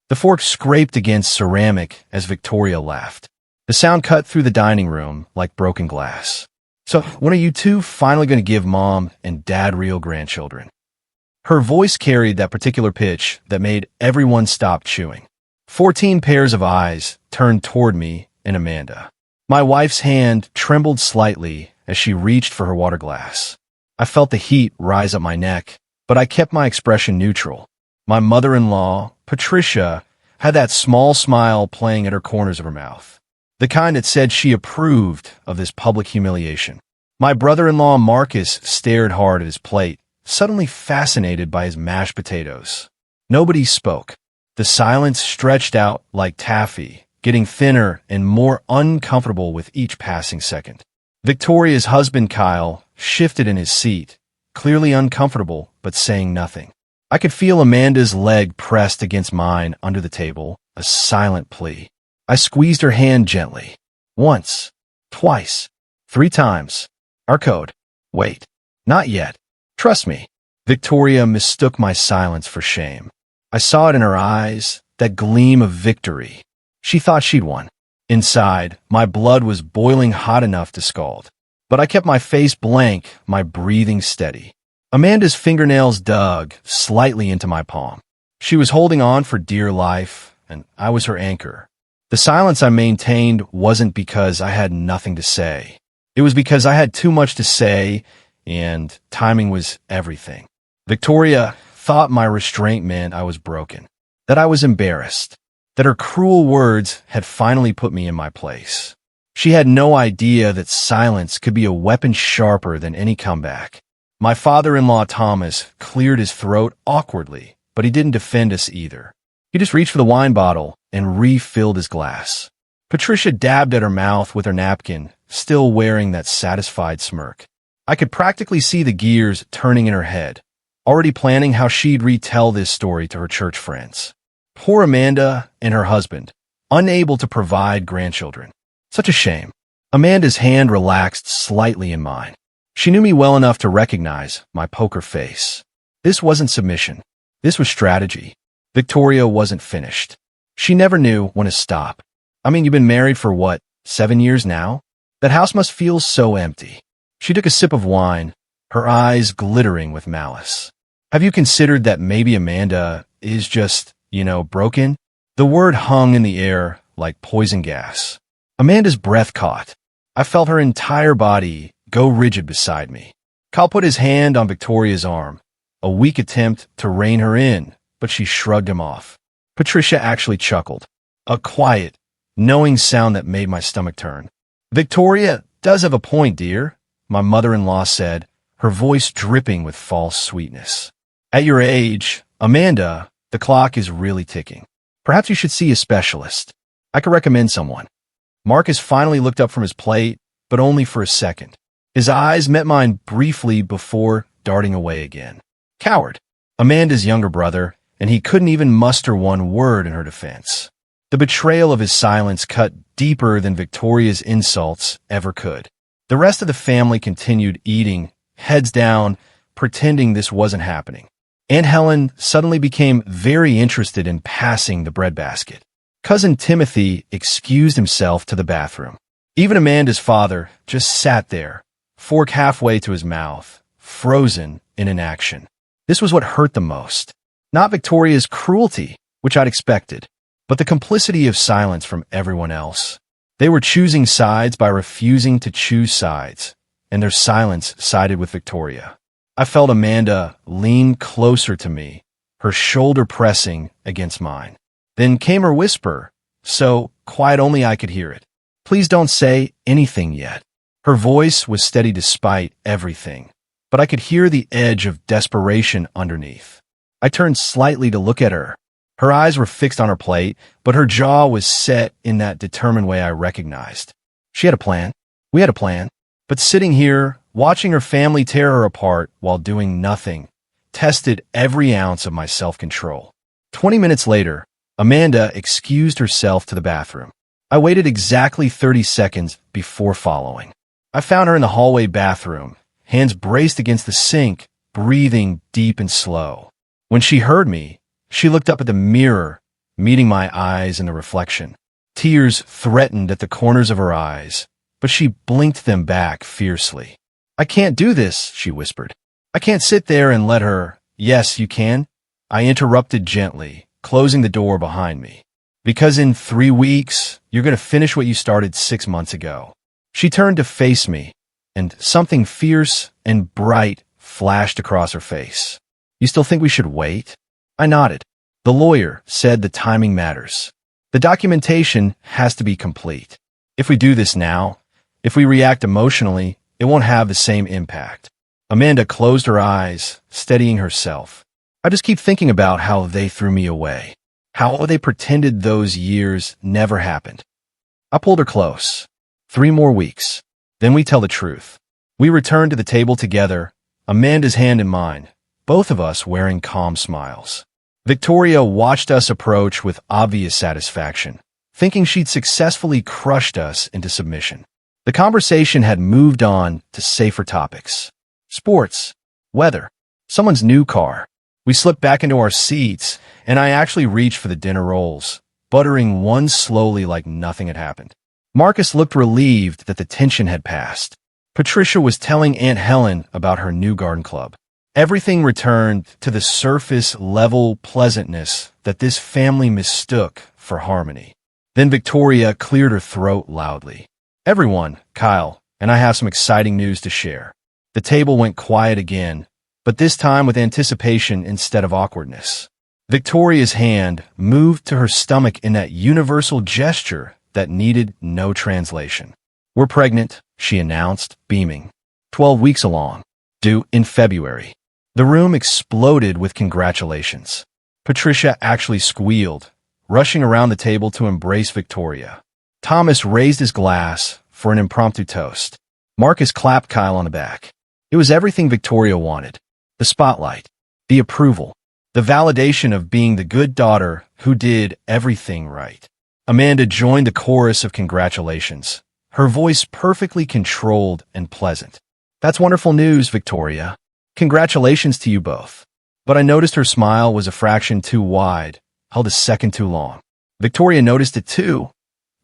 The fork scraped against ceramic as Victoria laughed. The sound cut through the dining room like broken glass. "So, when are you two finally going to give Mom and Dad real grandchildren?" Her voice carried that particular pitch that made everyone stop chewing. 14 pairs of eyes turned toward me and Amanda. My wife's hand trembled slightly as she reached for her water glass. I felt the heat rise up my neck, but I kept my expression neutral. My mother-in-law, Patricia, had that small smile playing at her corners of her mouth, the kind that said she approved of this public humiliation. My brother-in-law, Marcus, stared hard at his plate, suddenly fascinated by his mashed potatoes. Nobody spoke. The silence stretched out like taffy, getting thinner and more uncomfortable with each passing second. Victoria's husband, Kyle, shifted in his seat, clearly uncomfortable but saying nothing. I could feel Amanda's leg pressed against mine under the table, a silent plea. I squeezed her hand gently. Once, twice, 3 times. Our code. Wait. Not yet. Trust me. Victoria mistook my silence for shame. I saw it in her eyes, that gleam of victory. She thought she'd won. Inside, my blood was boiling hot enough to scald. But I kept my face blank, my breathing steady. Amanda's fingernails dug slightly into my palm. She was holding on for dear life, and I was her anchor. The silence I maintained wasn't because I had nothing to say. It was because I had too much to say, and timing was everything. Victoria thought my restraint meant I was broken, that I was embarrassed, that her cruel words had finally put me in my place. She had no idea that silence could be a weapon sharper than any comeback. My father-in-law, Thomas, cleared his throat awkwardly, but he didn't defend us either. He just reached for the wine bottle and refilled his glass. Patricia dabbed at her mouth with her napkin, still wearing that satisfied smirk. I could practically see the gears turning in her head, already planning how she'd retell this story to her church friends. Poor Amanda and her husband, unable to provide grandchildren. Such a shame. Amanda's hand relaxed slightly in mine. She knew me well enough to recognize my poker face. This wasn't submission. This was strategy. Victoria wasn't finished. She never knew when to stop. I mean, you've been married for what, 7 years now? That house must feel so empty. She took a sip of wine, her eyes glittering with malice. Have you considered that maybe Amanda is just, broken? The word hung in the air like poison gas. Amanda's breath caught. I felt her entire body go rigid beside me. Kyle put his hand on Victoria's arm, a weak attempt to rein her in, but she shrugged him off. Patricia actually chuckled, a quiet, knowing sound that made my stomach turn. "Victoria does have a point, dear," my mother-in-law said, her voice dripping with false sweetness. "At your age, Amanda, the clock is really ticking. Perhaps you should see a specialist. I could recommend someone." Marcus finally looked up from his plate, but only for a second. His eyes met mine briefly before darting away again. Coward. Amanda's younger brother, and he couldn't even muster one word in her defense. The betrayal of his silence cut deeper than Victoria's insults ever could. The rest of the family continued eating, heads down, pretending this wasn't happening. Aunt Helen suddenly became very interested in passing the breadbasket. Cousin Timothy excused himself to the bathroom. Even Amanda's father just sat there, fork halfway to his mouth, frozen in inaction. This was what hurt the most. Not Victoria's cruelty, which I'd expected, but the complicity of silence from everyone else. They were choosing sides by refusing to choose sides, and their silence sided with Victoria. I felt Amanda lean closer to me, her shoulder pressing against mine. Then came her whisper, so quiet only I could hear it. "Please don't say anything yet." Her voice was steady despite everything, but I could hear the edge of desperation underneath. I turned slightly to look at her. Her eyes were fixed on her plate, but her jaw was set in that determined way I recognized. She had a plan. We had a plan. But sitting here, watching her family tear her apart while doing nothing, tested every ounce of my self-control. 20 minutes later, Amanda excused herself to the bathroom. I waited exactly 30 seconds before following. I found her in the hallway bathroom, hands braced against the sink, breathing deep and slow. When she heard me, she looked up at the mirror, meeting my eyes in the reflection. Tears threatened at the corners of her eyes, but she blinked them back fiercely. "I can't do this," she whispered. "I can't sit there and let her—" "Yes, you can," I interrupted gently, closing the door behind me. "Because in 3 weeks, you're going to finish what you started 6 months ago." She turned to face me, and something fierce and bright flashed across her face. "You still think we should wait?" I nodded. "The lawyer said the timing matters. The documentation has to be complete. If we do this now, if we react emotionally, it won't have the same impact." Amanda closed her eyes, steadying herself. "I just keep thinking about how they threw me away, how they pretended those years never happened." I pulled her close. 3 more weeks. Then we tell the truth. We returned to the table together, Amanda's hand in mine, both of us wearing calm smiles. Victoria watched us approach with obvious satisfaction, thinking she'd successfully crushed us into submission. The conversation had moved on to safer topics. Sports, weather, someone's new car. We slipped back into our seats, and I actually reached for the dinner rolls, buttering one slowly like nothing had happened. Marcus looked relieved that the tension had passed. Patricia was telling Aunt Helen about her new garden club. Everything returned to the surface-level pleasantness that this family mistook for harmony. Then Victoria cleared her throat loudly. "Everyone, Kyle, and I have some exciting news to share." The table went quiet again, but this time with anticipation instead of awkwardness. Victoria's hand moved to her stomach in that universal gesture that needed no translation. "We're pregnant," she announced, beaming. 12 weeks along. Due in February. The room exploded with congratulations. Patricia actually squealed, rushing around the table to embrace Victoria. Thomas raised his glass for an impromptu toast. Marcus clapped Kyle on the back. It was everything Victoria wanted. The spotlight, the approval, the validation of being the good daughter who did everything right. Amanda joined the chorus of congratulations, her voice perfectly controlled and pleasant. "That's wonderful news, Victoria. Congratulations to you both." But I noticed her smile was a fraction too wide, held a second too long. Victoria noticed it too,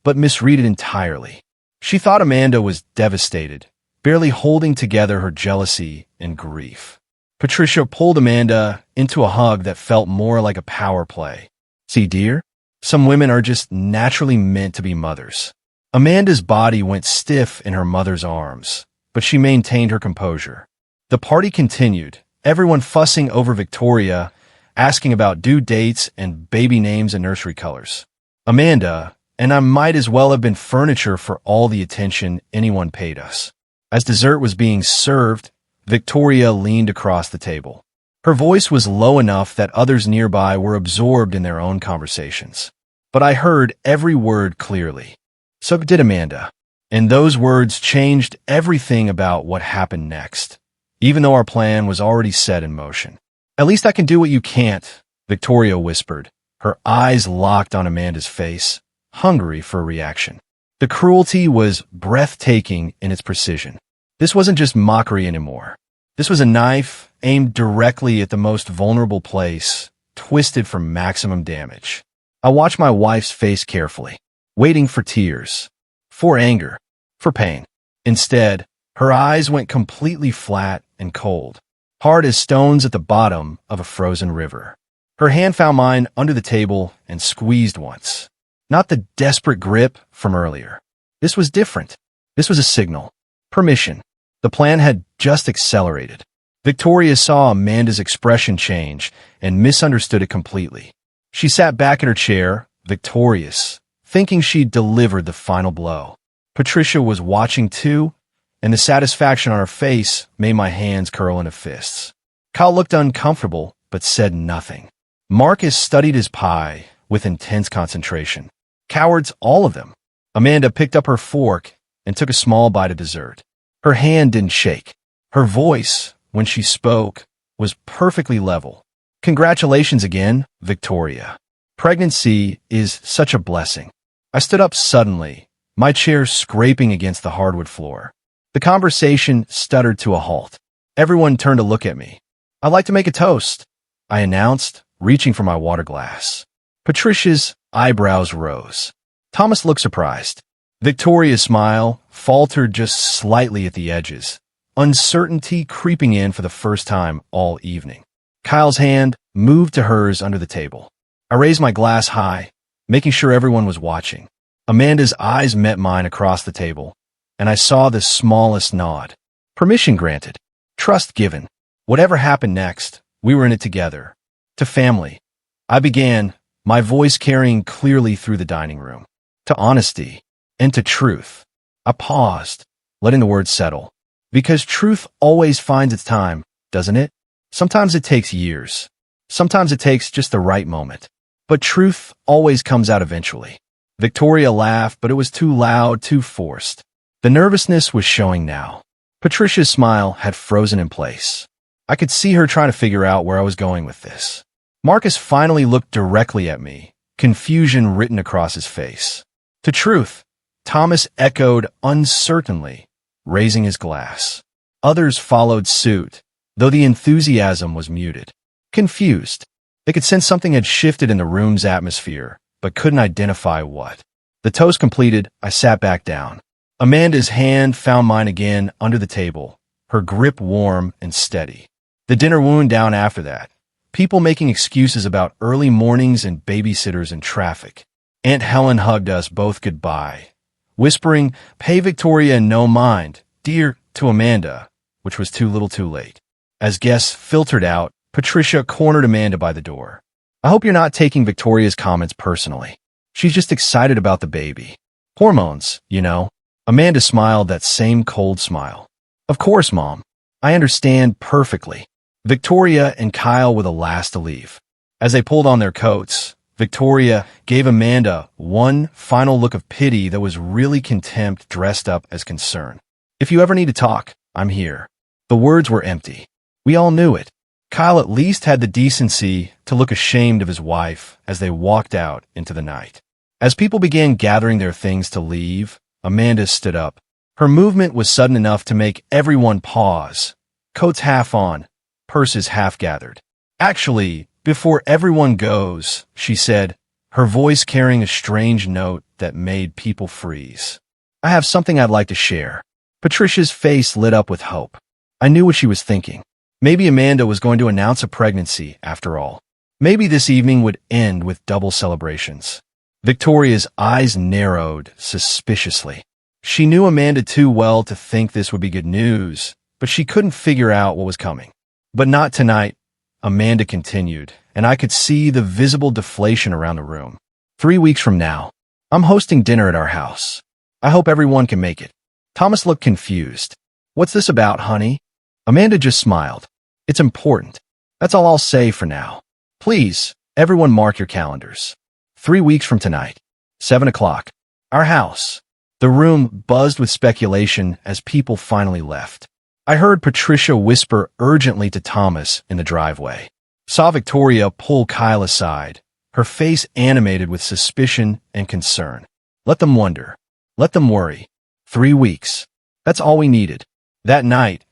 but misread it entirely. She thought Amanda was devastated, barely holding together her jealousy and grief. Patricia pulled Amanda into a hug that felt more like a power play. "See, dear, some women are just naturally meant to be mothers." Amanda's body went stiff in her mother's arms, but she maintained her composure. The party continued, everyone fussing over Victoria, asking about due dates and baby names and nursery colors. Amanda and I might as well have been furniture for all the attention anyone paid us. As dessert was being served, Victoria leaned across the table. Her voice was low enough that others nearby were absorbed in their own conversations. But I heard every word clearly. So did Amanda. And those words changed everything about what happened next, even though our plan was already set in motion. "At least I can do what you can't," Victoria whispered, her eyes locked on Amanda's face, hungry for a reaction. The cruelty was breathtaking in its precision. This wasn't just mockery anymore. This was a knife aimed directly at the most vulnerable place, twisted for maximum damage. I watched my wife's face carefully, waiting for tears, for anger, for pain. Instead, her eyes went completely flat and cold, hard as stones at the bottom of a frozen river. Her hand found mine under the table and squeezed once. Not the desperate grip from earlier. This was different. This was a signal. Permission. The plan had just accelerated. Victoria saw Amanda's expression change and misunderstood it completely. She sat back in her chair, victorious, thinking she'd delivered the final blow. Patricia was watching too, and the satisfaction on her face made my hands curl into fists. Kyle looked uncomfortable, but said nothing. Marcus studied his pie with intense concentration. Cowards, all of them. Amanda picked up her fork and took a small bite of dessert. Her hand didn't shake. Her voice, when she spoke, was perfectly level. "Congratulations again, Victoria. Pregnancy is such a blessing." I stood up suddenly, my chair scraping against the hardwood floor. The conversation stuttered to a halt. Everyone turned to look at me. "I'd like to make a toast," I announced, reaching for my water glass. Patricia's eyebrows rose. Thomas looked surprised. Victoria's smile faltered just slightly at the edges, uncertainty creeping in for the first time all evening. Kyle's hand moved to hers under the table. I raised my glass high, making sure everyone was watching. Amanda's eyes met mine across the table, and I saw the smallest nod. Permission granted. Trust given. Whatever happened next, we were in it together. To family. I began, my voice carrying clearly through the dining room. To honesty. And to truth. I paused, letting the words settle. Because truth always finds its time, doesn't it? Sometimes it takes years. Sometimes it takes just the right moment. But truth always comes out eventually. Victoria laughed, but it was too loud, too forced. The nervousness was showing now. Patricia's smile had frozen in place. I could see her trying to figure out where I was going with this. Marcus finally looked directly at me, confusion written across his face. To truth, Thomas echoed uncertainly, raising his glass. Others followed suit, though the enthusiasm was muted. Confused. They could sense something had shifted in the room's atmosphere, but couldn't identify what. The toast completed, I sat back down. Amanda's hand found mine again under the table, her grip warm and steady. The dinner wound down after that. People making excuses about early mornings and babysitters and traffic. Aunt Helen hugged us both goodbye, whispering, "Pay Victoria no mind, dear," to Amanda, which was too little too late. As guests filtered out, Patricia cornered Amanda by the door. "I hope you're not taking Victoria's comments personally. She's just excited about the baby. Hormones, you know." Amanda smiled that same cold smile. "Of course, Mom. I understand perfectly." Victoria and Kyle were the last to leave. As they pulled on their coats, Victoria gave Amanda one final look of pity that was really contempt dressed up as concern. "If you ever need to talk, I'm here." The words were empty. We all knew it. Kyle at least had the decency to look ashamed of his wife as they walked out into the night. As people began gathering their things to leave, Amanda stood up. Her movement was sudden enough to make everyone pause, coats half on, purses half gathered. "Actually, before everyone goes," she said, her voice carrying a strange note that made people freeze. "I have something I'd like to share." Patricia's face lit up with hope. I knew what she was thinking. Maybe Amanda was going to announce a pregnancy after all. Maybe this evening would end with double celebrations. Victoria's eyes narrowed suspiciously. She knew Amanda too well to think this would be good news, but she couldn't figure out what was coming. "But not tonight," Amanda continued, and I could see the visible deflation around the room. 3 weeks from now, I'm hosting dinner at our house. I hope everyone can make it." Thomas looked confused. "What's this about, honey?" Amanda just smiled. "It's important. That's all I'll say for now. Please, everyone mark your calendars. 3 weeks from tonight, 7 o'clock. Our house." The room buzzed with speculation as people finally left. I heard Patricia whisper urgently to Thomas in the driveway. Saw Victoria pull Kyle aside, her face animated with suspicion and concern. Let them wonder. Let them worry. 3 weeks. That's all we needed. That night,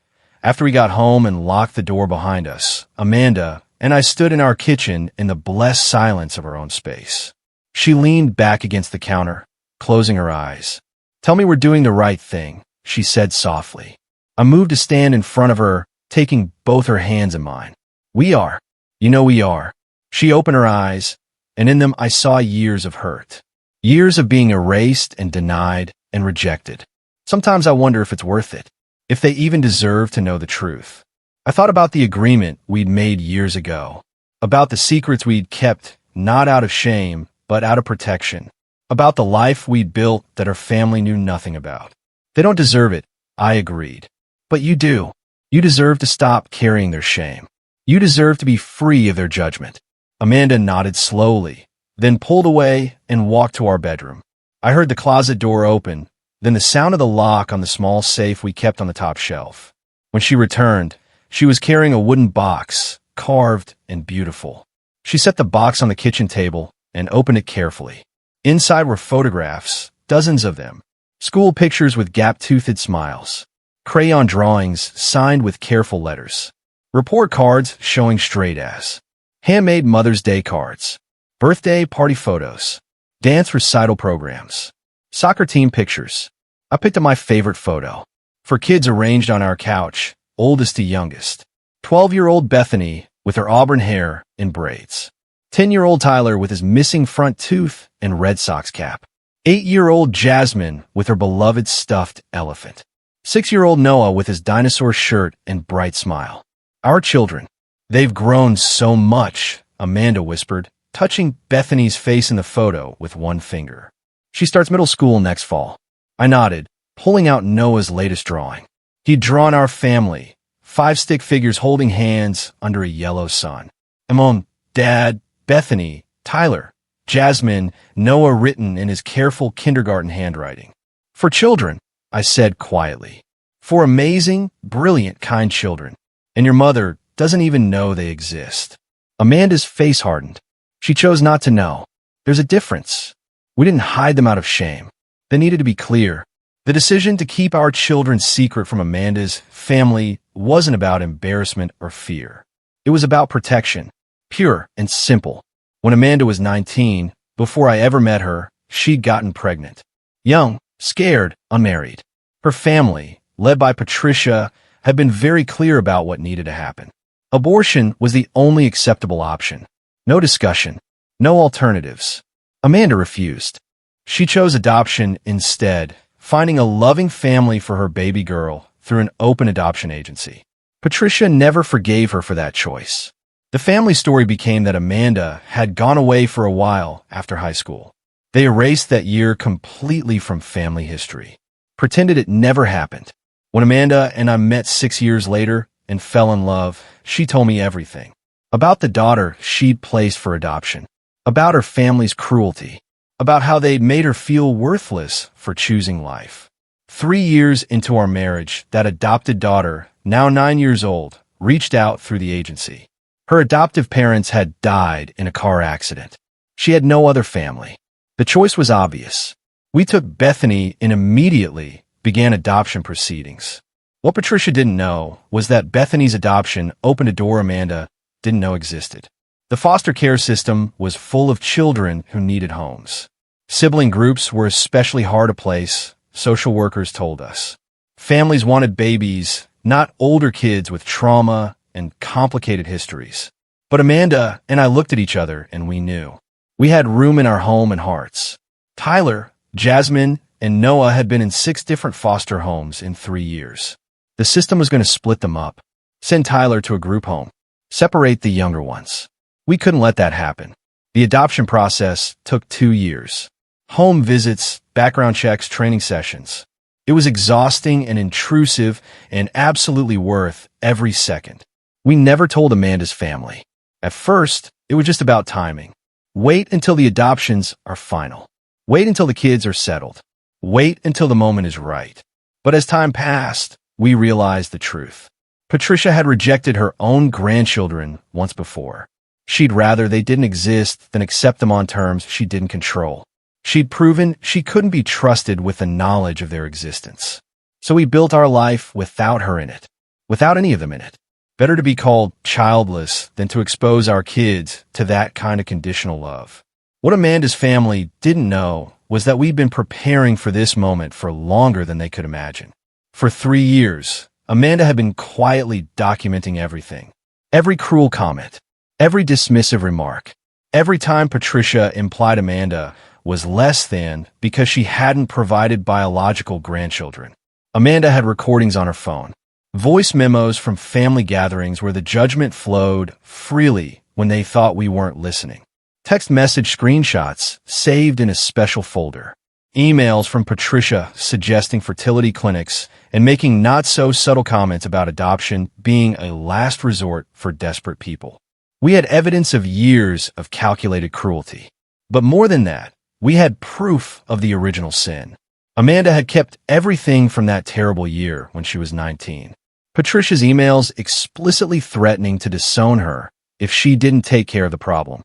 after we got home and locked the door behind us, Amanda and I stood in our kitchen in the blessed silence of our own space. She leaned back against the counter, closing her eyes. "Tell me we're doing the right thing," she said softly. I moved to stand in front of her, taking both her hands in mine. "We are. You know we are." She opened her eyes, and in them I saw years of hurt. Years of being erased and denied and rejected. Sometimes I wonder if it's worth it, if they even deserve to know the truth. I thought about the agreement we'd made years ago, about the secrets we'd kept, not out of shame, but out of protection, about the life we'd built that our family knew nothing about. They don't deserve it, I agreed. But you do. You deserve to stop carrying their shame. You deserve to be free of their judgment. Amanda nodded slowly, then pulled away and walked to our bedroom. I heard the closet door open, then the sound of the lock on the small safe we kept on the top shelf. When she returned, she was carrying a wooden box, carved and beautiful. She set the box on the kitchen table and opened it carefully. Inside were photographs, dozens of them, school pictures with gap-toothed smiles, crayon drawings signed with careful letters, report cards showing straight A's, handmade Mother's Day cards, birthday party photos, dance recital programs, soccer team pictures. I picked up my favorite photo. For kids arranged on our couch, oldest to youngest. 12-year-old Bethany with her auburn hair in braids. 10-year-old Tyler with his missing front tooth and Red Sox cap. 8-year-old Jasmine with her beloved stuffed elephant. 6-year-old Noah with his dinosaur shirt and bright smile. Our children. They've grown so much, Amanda whispered, touching Bethany's face in the photo with one finger. She starts middle school next fall. I nodded, pulling out Noah's latest drawing. He'd drawn our family, 5 stick figures holding hands under a yellow sun. Mom, Dad, Bethany, Tyler, Jasmine, Noah written in his careful kindergarten handwriting. For children, I said quietly. For amazing, brilliant, kind children. And your mother doesn't even know they exist. Amanda's face hardened. She chose not to know. There's a difference. We didn't hide them out of shame. They needed to be clear. The decision to keep our children secret from Amanda's family wasn't about embarrassment or fear. It was about protection, pure and simple. When Amanda was 19, before I ever met her, she'd gotten pregnant. Young, scared, unmarried. Her family, led by Patricia, had been very clear about what needed to happen. Abortion was the only acceptable option. No discussion, no alternatives. Amanda refused. She chose adoption instead, finding a loving family for her baby girl through an open adoption agency. Patricia never forgave her for that choice. The family story became that Amanda had gone away for a while after high school. They erased that year completely from family history, pretended it never happened. When Amanda and I met 6 years later and fell in love, she told me everything. About the daughter she'd placed for adoption. About her family's cruelty. About how they'd made her feel worthless for choosing life. 3 years into our marriage, that adopted daughter, now 9 years old, reached out through the agency. Her adoptive parents had died in a car accident. She had no other family. The choice was obvious. We took Bethany and immediately began adoption proceedings. What Patricia didn't know was that Bethany's adoption opened a door Amanda didn't know existed. The foster care system was full of children who needed homes. Sibling groups were especially hard to place, social workers told us. Families wanted babies, not older kids with trauma and complicated histories. But Amanda and I looked at each other and we knew. We had room in our home and hearts. Tyler, Jasmine, and Noah had been in 6 different foster homes in 3 years. The system was going to split them up, send Tyler to a group home, separate the younger ones. We couldn't let that happen. The adoption process took 2 years. Home visits, background checks, training sessions. It was exhausting and intrusive and absolutely worth every second. We never told Amanda's family. At first, it was just about timing. Wait until the adoptions are final. Wait until the kids are settled. Wait until the moment is right. But as time passed, we realized the truth. Patricia had rejected her own grandchildren once before. She'd rather they didn't exist than accept them on terms she didn't control. She'd proven she couldn't be trusted with the knowledge of their existence. So we built our life without her in it, without any of them in it. Better to be called childless than to expose our kids to that kind of conditional love. What Amanda's family didn't know was that we'd been preparing for this moment for longer than they could imagine. For 3 years, Amanda had been quietly documenting everything. Every cruel comment, every dismissive remark, every time Patricia implied Amanda was less than because she hadn't provided biological grandchildren. Amanda had recordings on her phone, voice memos from family gatherings where the judgment flowed freely when they thought we weren't listening. Text message screenshots saved in a special folder. Emails from Patricia suggesting fertility clinics and making not-so-subtle comments about adoption being a last resort for desperate people. We had evidence of years of calculated cruelty. But more than that, we had proof of the original sin. Amanda had kept everything from that terrible year when she was 19. Patricia's emails explicitly threatening to disown her if she didn't take care of the problem.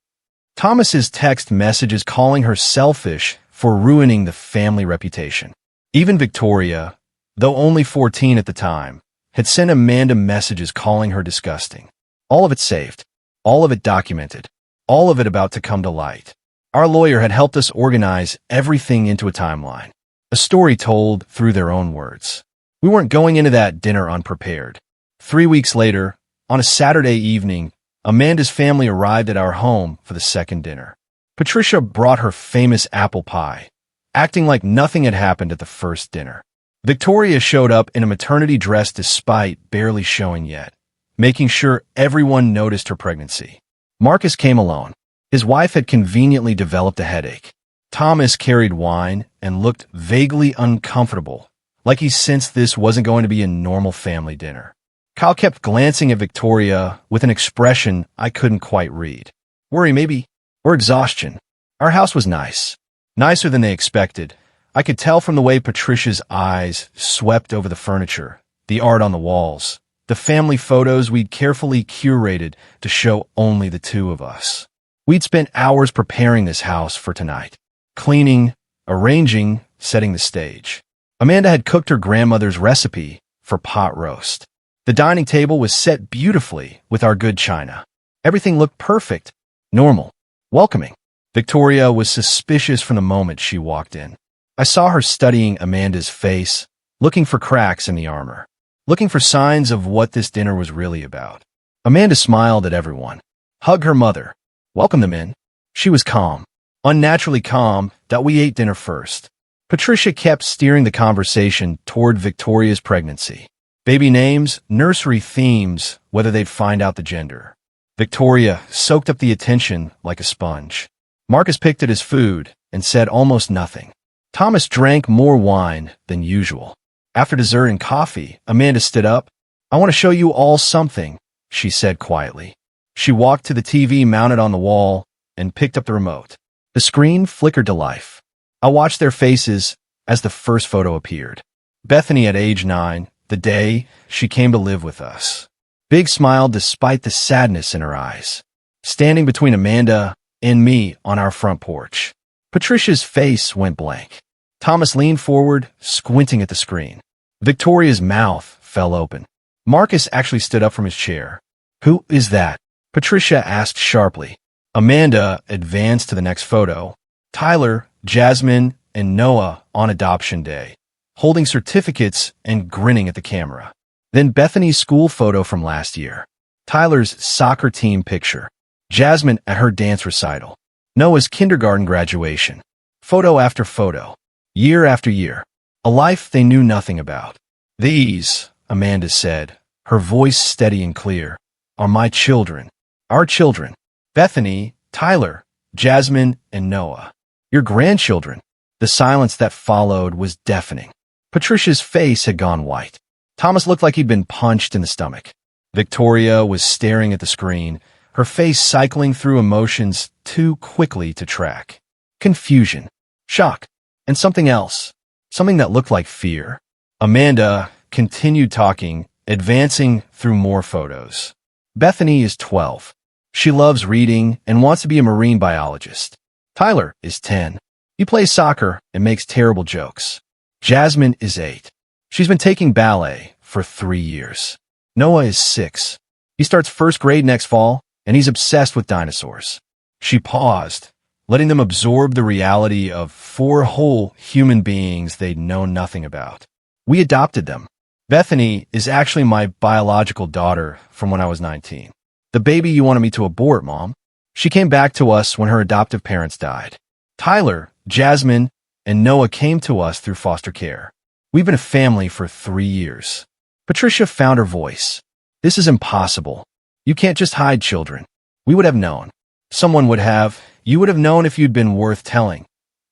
Thomas's text messages calling her selfish for ruining the family reputation. Even Victoria, though only 14 at the time, had sent Amanda messages calling her disgusting. All of it saved. All of it documented. all of it about to come to light. Our lawyer had helped us organize everything into a timeline, a story told through their own words. We weren't going into that dinner unprepared. 3 weeks later, on a Saturday evening, Amanda's family arrived at our home for the second dinner. Patricia brought her famous apple pie, acting like nothing had happened at the first dinner. Victoria showed up in a maternity dress despite barely showing yet, making sure everyone noticed her pregnancy. Marcus came alone. His wife had conveniently developed a headache. Thomas carried wine and looked vaguely uncomfortable, like he sensed this wasn't going to be a normal family dinner. Kyle kept glancing at Victoria with an expression I couldn't quite read. Worry maybe, or exhaustion. Our house was nice. Nicer than they expected. I could tell from the way Patricia's eyes swept over the furniture, the art on the walls, the family photos we'd carefully curated to show only the two of us. We'd spent hours preparing this house for tonight. Cleaning, arranging, setting the stage. Amanda had cooked her grandmother's recipe for pot roast. The dining table was set beautifully with our good china. Everything looked perfect, normal, welcoming. Victoria was suspicious from the moment she walked in. I saw her studying Amanda's face, looking for cracks in the armor, looking for signs of what this dinner was really about. Amanda smiled at everyone, hugged her mother, welcomed them in. She was calm, unnaturally calm that we ate dinner first. Patricia kept steering the conversation toward Victoria's pregnancy. Baby names, nursery themes, whether they'd find out the gender. Victoria soaked up the attention like a sponge. Marcus picked at his food and said almost nothing. Thomas drank more wine than usual. After dessert and coffee, Amanda stood up. I want to show you all something, she said quietly. She walked to the TV mounted on the wall and picked up the remote. The screen flickered to life. I watched their faces as the first photo appeared. Bethany at age 9, the day she came to live with us. Big smiled despite the sadness in her eyes. Standing between Amanda and me on our front porch. Patricia's face went blank. Thomas leaned forward, squinting at the screen. Victoria's mouth fell open. Marcus actually stood up from his chair. Who is that? Patricia asked sharply. Amanda advanced to the next photo. Tyler, Jasmine, and Noah on adoption day, holding certificates and grinning at the camera. Then Bethany's school photo from last year. Tyler's soccer team picture. Jasmine at her dance recital. Noah's kindergarten graduation. Photo after photo. Year after year. A life they knew nothing about. These, Amanda said, her voice steady and clear, are my children. Our children. Bethany, Tyler, Jasmine, and Noah. Your grandchildren. The silence that followed was deafening. Patricia's face had gone white. Thomas looked like he'd been punched in the stomach. Victoria was staring at the screen, her face cycling through emotions too quickly to track. Confusion, shock, and something else. Something that looked like fear. Amanda continued talking, advancing through more photos. Bethany is 12. She loves reading and wants to be a marine biologist. Tyler is 10. He plays soccer and makes terrible jokes. Jasmine is 8. She's been taking ballet for 3 years. Noah is 6. He starts first grade next fall, and he's obsessed with dinosaurs. She paused, letting them absorb the reality of 4 whole human beings they'd known nothing about. We adopted them. Bethany is actually my biological daughter from when I was 19. The baby you wanted me to abort, Mom. She came back to us when her adoptive parents died. Tyler, Jasmine, and Noah came to us through foster care. We've been a family for 3 years. Patricia found her voice. This is impossible. You can't just hide children. We would have known. Someone would have. You would have known if you'd been worth telling.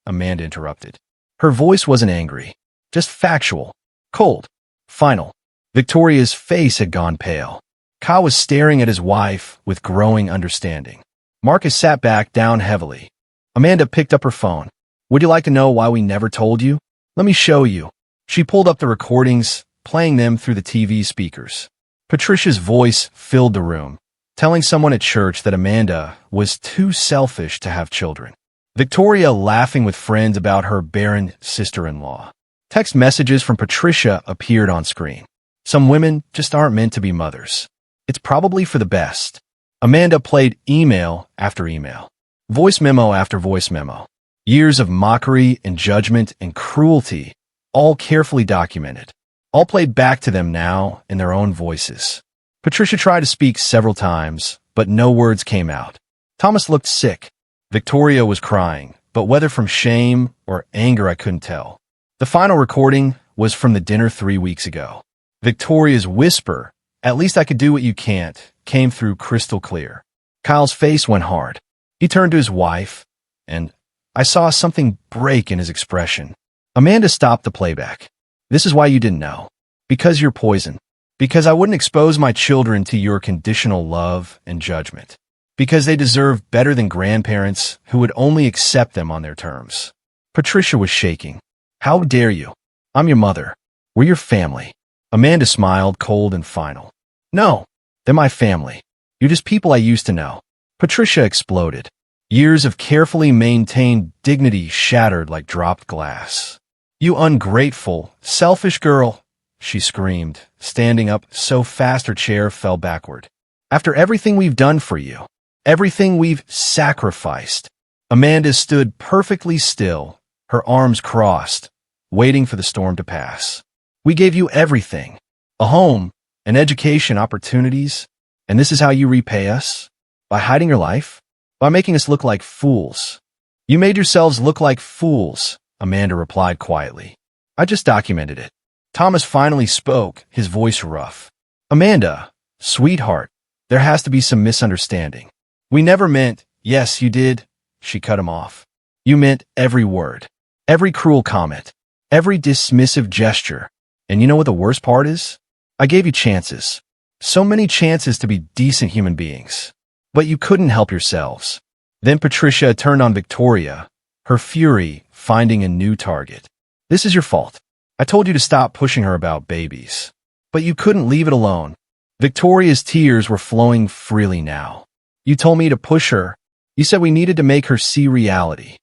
Amanda interrupted. Her voice wasn't angry, just factual, cold, final. Victoria's face had gone pale. Kyle was staring at his wife with growing understanding. Marcus sat back down heavily. Amanda picked up her phone. Would you like to know why we never told you? Let me show you. She pulled up the recordings, playing them through the TV speakers. Patricia's voice filled the room, telling someone at church that Amanda was too selfish to have children. Victoria laughing with friends about her barren sister-in-law. Text messages from Patricia appeared on screen. Some women just aren't meant to be mothers. It's probably for the best. Amanda played email after email, voice memo after voice memo. Years of mockery and judgment and cruelty, all carefully documented, all played back to them now in their own voices. Patricia tried to speak several times, but no words came out. Thomas looked sick. Victoria was crying, but whether from shame or anger I couldn't tell. The final recording was from the dinner 3 weeks ago. Victoria's whisper, "At least I could do what you can't," came through crystal clear. Kyle's face went hard. He turned to his wife, and I saw something break in his expression. Amanda stopped the playback. "This is why you didn't know. Because you're poison. Because I wouldn't expose my children to your conditional love and judgment. Because they deserve better than grandparents who would only accept them on their terms." Patricia was shaking. "How dare you? I'm your mother. We're your family." Amanda smiled, cold and final. "No, they're my family. You're just people I used to know." Patricia exploded. Years of carefully maintained dignity shattered like dropped glass. "You ungrateful, selfish girl," she screamed, standing up so fast her chair fell backward. "After everything we've done for you, everything we've sacrificed." Amanda stood perfectly still, her arms crossed, waiting for the storm to pass. "We gave you everything. A home, an education, opportunities. And this is how you repay us? By hiding your life? By making us look like fools." "You made yourselves look like fools," Amanda replied quietly. "I just documented it." Thomas finally spoke, his voice rough. "Amanda, sweetheart, there has to be some misunderstanding. We never meant—" "Yes, you did," she cut him off. "You meant every word, every cruel comment, every dismissive gesture. And you know what the worst part is? I gave you chances. So many chances to be decent human beings. But you couldn't help yourselves." Then Patricia turned on Victoria, her fury finding a new target. "This is your fault. I told you to stop pushing her about babies. But you couldn't leave it alone." Victoria's tears were flowing freely now. "You told me to push her. You said we needed to make her see reality."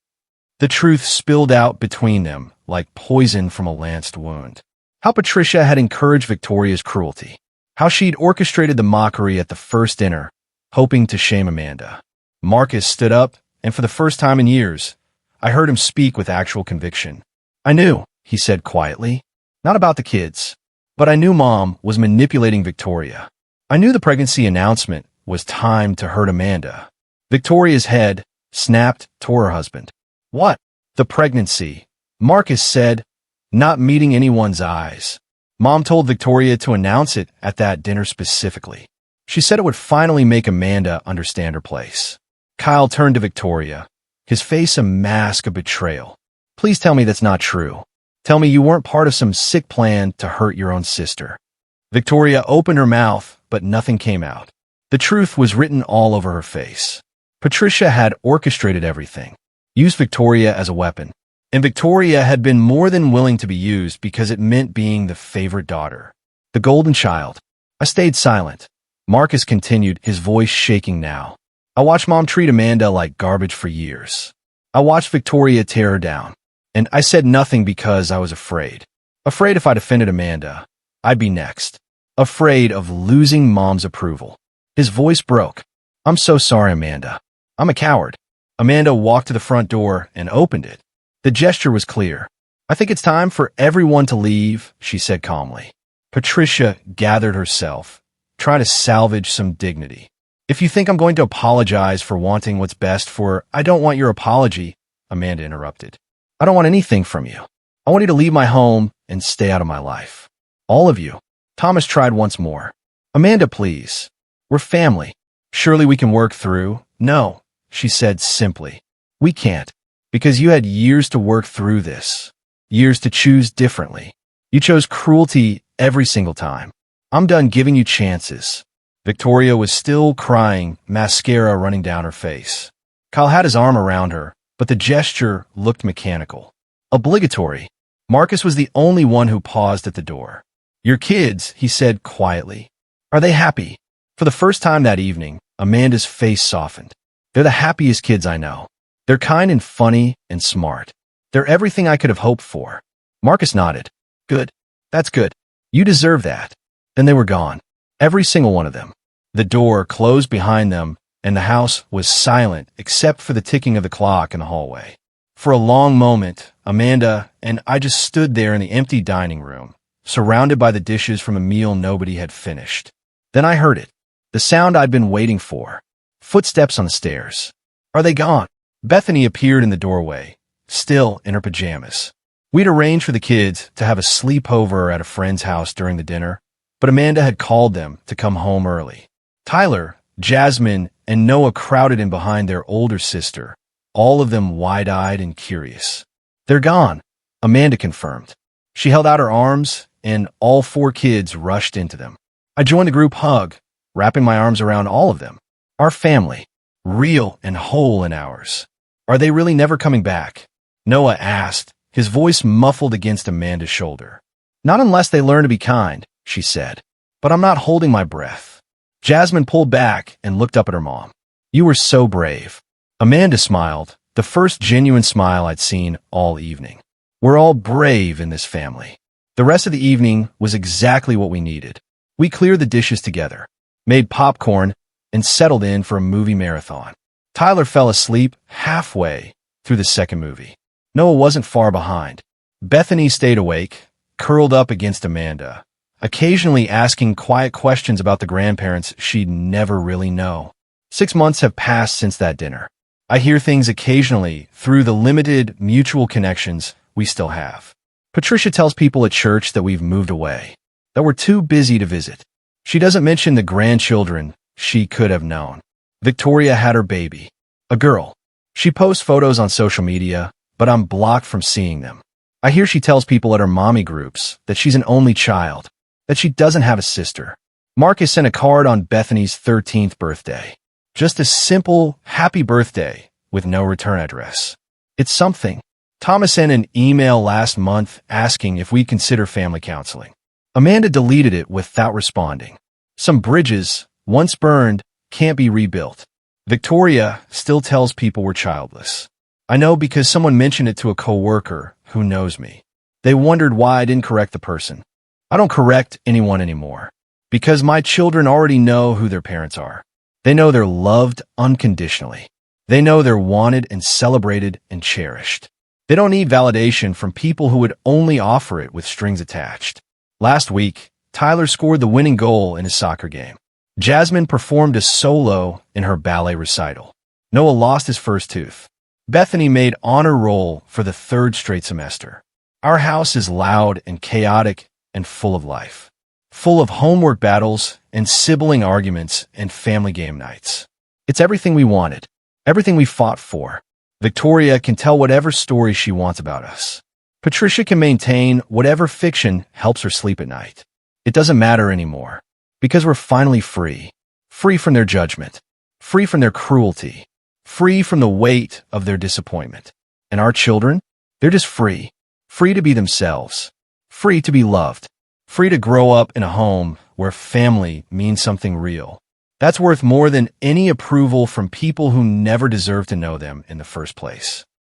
The truth spilled out between them like poison from a lanced wound. How Patricia had encouraged Victoria's cruelty. How she'd orchestrated the mockery at the first dinner, hoping to shame Amanda. Marcus stood up, and for the first time in years, I heard him speak with actual conviction. "I knew," he said quietly, "not about the kids, but I knew Mom was manipulating Victoria. I knew the pregnancy announcement was timed to hurt Amanda." Victoria's head snapped toward her husband. "What?" "The pregnancy," Marcus said, not meeting anyone's eyes. "Mom told Victoria to announce it at that dinner specifically. She said it would finally make Amanda understand her place." Kyle turned to Victoria, his face a mask of betrayal. "Please tell me that's not true. Tell me you weren't part of some sick plan to hurt your own sister." Victoria opened her mouth, but nothing came out. The truth was written all over her face. Patricia had orchestrated everything, used Victoria as a weapon. And Victoria had been more than willing to be used because it meant being the favorite daughter, the golden child. I stayed silent. Marcus continued, his voice shaking now. "I watched Mom treat Amanda like garbage for years. I watched Victoria tear her down. And I said nothing because I was afraid. Afraid if I defended Amanda, I'd be next. Afraid of losing Mom's approval." His voice broke. "I'm so sorry, Amanda. I'm a coward." Amanda walked to the front door and opened it. The gesture was clear. "I think it's time for everyone to leave," she said calmly. Patricia gathered herself, trying to salvage some dignity. "If you think I'm going to apologize for wanting what's best for—" "I don't want your apology," Amanda interrupted. "I don't want anything from you. I want you to leave my home and stay out of my life. All of you." Thomas tried once more. "Amanda, please. We're family. Surely we can work through—" "No," she said simply. "We can't. Because you had years to work through this. Years to choose differently. You chose cruelty every single time. I'm done giving you chances." Victoria was still crying, mascara running down her face. Kyle had his arm around her, but the gesture looked mechanical. Obligatory. Marcus was the only one who paused at the door. "Your kids," he said quietly. "Are they happy?" For the first time that evening, Amanda's face softened. "They're the happiest kids I know. They're kind and funny and smart. They're everything I could have hoped for." Marcus nodded. "Good. That's good. You deserve that." Then they were gone. Every single one of them. The door closed behind them, and the house was silent except for the ticking of the clock in the hallway. For a long moment, Amanda and I just stood there in the empty dining room, surrounded by the dishes from a meal nobody had finished. Then I heard it, the sound I'd been waiting for. Footsteps on the stairs. Are they gone? Bethany appeared in the doorway, still in her pajamas. We'd arranged for the kids to have a sleepover at a friend's house during the dinner, but Amanda had called them to come home early. Tyler, Jasmine, and Noah crowded in behind their older sister, all of them wide-eyed and curious. They're gone, Amanda confirmed. She held out her arms, and all 4 kids rushed into them. I joined the group hug, wrapping my arms around all of them. Our family, real and whole in ours. Are they really never coming back? Noah asked, his voice muffled against Amanda's shoulder. Not unless they learn to be kind, she said. But I'm not holding my breath. Jasmine pulled back and looked up at her mom. You were so brave. Amanda smiled, the first genuine smile I'd seen all evening. We're all brave in this family. The rest of the evening was exactly what we needed. We cleared the dishes together, made popcorn, and settled in for a movie marathon. Tyler fell asleep halfway through the second movie. Noah wasn't far behind. Bethany stayed awake, curled up against Amanda, occasionally asking quiet questions about the grandparents she'd never really know. 6 months have passed since that dinner. I hear things occasionally through the limited mutual connections we still have. Patricia tells people at church that we've moved away, that we're too busy to visit. She doesn't mention the grandchildren she could have known. Victoria had her baby, a girl. She posts photos on social media, but I'm blocked from seeing them. I hear she tells people at her mommy groups that she's an only child, that she doesn't have a sister. Marcus sent a card on Bethany's 13th birthday. Just a simple, happy birthday with no return address. It's something. Thomas sent an email last month asking if we consider family counseling. Amanda deleted it without responding. Some bridges, once burned, can't be rebuilt. Victoria still tells people we're childless. I know because someone mentioned it to a coworker who knows me. They wondered why I didn't correct the person. I don't correct anyone anymore, because my children already know who their parents are. They know they're loved unconditionally. They know they're wanted and celebrated and cherished. They don't need validation from people who would only offer it with strings attached. Last week, Tyler scored the winning goal in his soccer game. Jasmine performed a solo in her ballet recital. Noah lost his first tooth. Bethany made honor roll for the 3rd straight semester. Our house is loud and chaotic and full of life. Full of homework battles and sibling arguments and family game nights. It's everything we wanted. Everything we fought for. Victoria can tell whatever story she wants about us. Patricia can maintain whatever fiction helps her sleep at night. It doesn't matter anymore, because we're finally free. Free from their judgment. Free from their cruelty. Free from the weight of their disappointment. And our children? They're just free. Free to be themselves. Free to be loved. Free to grow up in a home where family means something real. That's worth more than any approval from people who never deserved to know them in the first place.